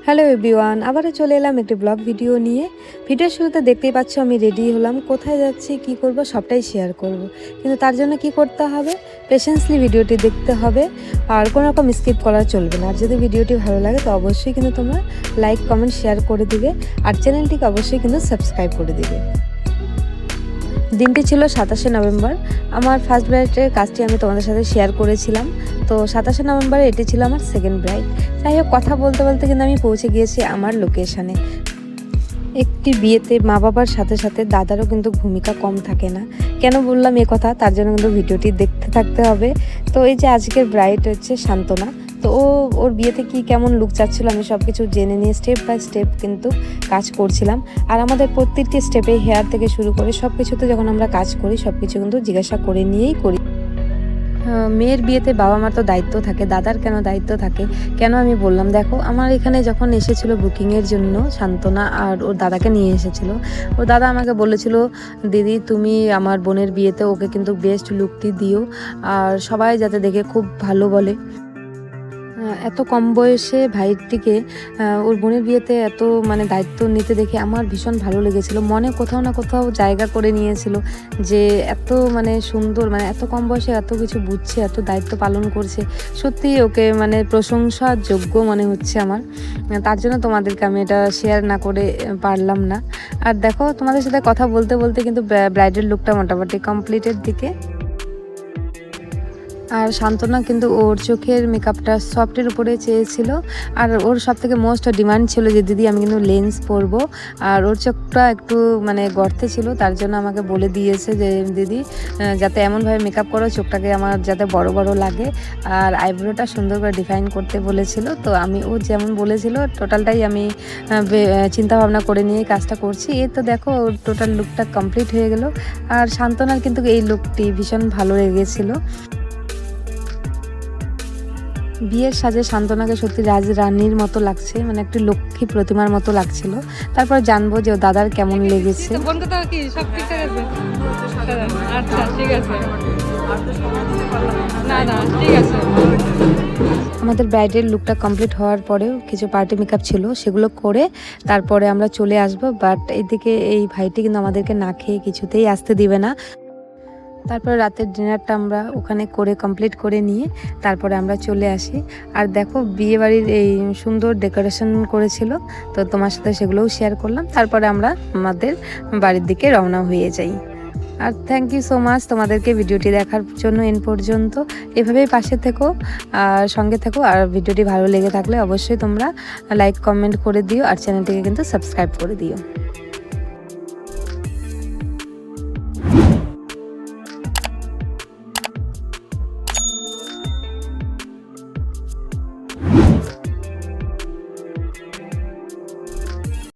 Hello everyone, আবারও চলে এলাম একটি ব্লগ ভিডিও নিয়ে। ভিডিওর শুরুতে দেখতেই পাচ্ছ আমি রেডি হলাম, কোথায় যাচ্ছি কি করব সবটাই শেয়ার করব। কিন্তু তার জন্য কি করতে হবে, পেশেন্সলি ভিডিওটি দেখতে হবে আর কোনো রকম স্কিপ করা চলবে না। আর যদি ভিডিওটি ভালো লাগে তো অবশ্যই কিন্তু তোমরা লাইক কমেন্ট শেয়ার করে দিবে আর চ্যানেলটিকে অবশ্যই কিন্তু সাবস্ক্রাইব করে দিবে। দিনটি ছিল 27শে নভেম্বর। আমার ফার্স্ট ব্রাইডের কাজটি আমি তোমাদের সাথে শেয়ার করেছিলাম। তো 27শে নভেম্বরে এটি ছিল আমার সেকেন্ড ব্রাইড। যাই হোক, কথা বলতে বলতে কিন্তু আমি পৌঁছে গিয়েছি আমার লোকেশানে। একটি বিয়েতে মা বাবার সাথে সাথে দাদারও কিন্তু ভূমিকা কম থাকে না। কেন বললাম এ কথা, তার জন্য কিন্তু ভিডিওটি দেখতে থাকতে হবে। তো এই যে আজকের ব্রাইড হচ্ছে সান্তনা। তো ওর বিয়েতে কি কেমন লুক চাচ্ছিল আমি সব কিছু জেনে নিয়ে স্টেপ বাই স্টেপ কিন্তু কাজ করছিলাম। আর আমাদের প্রত্যেকটি স্টেপে হেয়ার থেকে শুরু করে সব কিছুতে যখন আমরা কাজ করি সব কিছু কিন্তু জিজ্ঞাসা করে নিয়েই করি। মেয়ের বিয়েতে বাবা মার তো দায়িত্ব থাকে, দাদার কেন দায়িত্ব থাকে কেন আমি বললাম, দেখো আমার এখানে যখন এসেছিল বুকিংয়ের জন্য সান্তনা আর ওর দাদাকে নিয়ে এসেছিল। ওর দাদা আমাকে বলেছিল, দিদি তুমি আমার বোনের বিয়েতে ওকে কিন্তু বেস্ট লুকটি দিও আর সবাই যাতে দেখে খুব ভালো বলে। এত কম বয়সে ভাইটিকে ওর বোনের বিয়েতে এত দায়িত্ব নিতে দেখে আমার ভীষণ ভালো লেগেছিল। মনে কোথাও না কোথাও জায়গা করে নিয়েছিল যে এত সুন্দর, এত কম বয়সে এত কিছু বুঝছে, এত দায়িত্ব পালন করছে। সত্যি ওকে প্রশংসার যোগ্য মনে হচ্ছে আমার। তার জন্য তোমাদেরকে আমি এটা শেয়ার না করে পারলাম না। আর দেখো, তোমাদের সাথে কথা বলতে বলতে কিন্তু ব্রাইডাল লুকটা মোটামুটি কমপ্লিটের দিকে। আর সান্তনা কিন্তু ওর চোখের মেকআপটা সফটের উপরে চেয়েছিল। আর ওর সব থেকে মোস্ট ডিমান্ড ছিল যে দিদি আমি কিন্তু লেন্স পরবো। আর ওর চোখটা একটু গর্তে ছিল, তার জন্য আমাকে বলে দিয়েছে যে দিদি যাতে এমনভাবে মেকআপ করো চোখটাকে আমার যাতে বড় বড় লাগে। আর আইব্রোটা সুন্দর করে ডিফাইন করতে বলেছিল। তো আমি ও যেমন বলেছিল টোটালটাই আমি চিন্তা ভাবনা করে নিয়ে কাজটা করছি। এই তো দেখো ওর টোটাল লুকটা কমপ্লিট হয়ে গেল। আর সান্তনার কিন্তু এই লুকটি ভীষণ ভালো লেগেছিলো। বিয়ের সাজে সান্তনাকে সত্যি রানীর মতো লাগছে, একটি লক্ষ্মী প্রতিমার মতো লাগছিল। তারপর জানবো যে দাদার কেমন লেগেছে। আমাদের ব্রাইডের লুকটা কমপ্লিট হওয়ার পরেও কিছু পার্টি মেকআপ ছিল, সেগুলো করে তারপরে আমরা চলে আসব। বাট এদিকে এই ভাইটি কিন্তু আমাদেরকে না খেয়ে কিছুতেই আসতে দিবে না। তারপরে রাতের ডিনারটা আমরা ওখানে করে কমপ্লিট করে নিয়ে তারপরে আমরা চলে আসি। আর দেখো বিয়ে বাড়ির এই সুন্দর ডেকোরেশন করেছিল, তো তোমার সাথে সেগুলোও শেয়ার করলাম। তারপরে আমরা আমাদের বাড়ির দিকে রওনা হয়ে যাই। আর থ্যাংক ইউ সো মাচ তোমাদেরকে ভিডিওটি দেখার জন্য এন পর্যন্ত। এভাবেই পাশে থেকো আর সঙ্গে থেকো। আর ভিডিওটি ভালো লেগে থাকলে অবশ্যই তোমরা লাইক কমেন্ট করে দিও আর চ্যানেলটিকে কিন্তু সাবস্ক্রাইব করে দিও।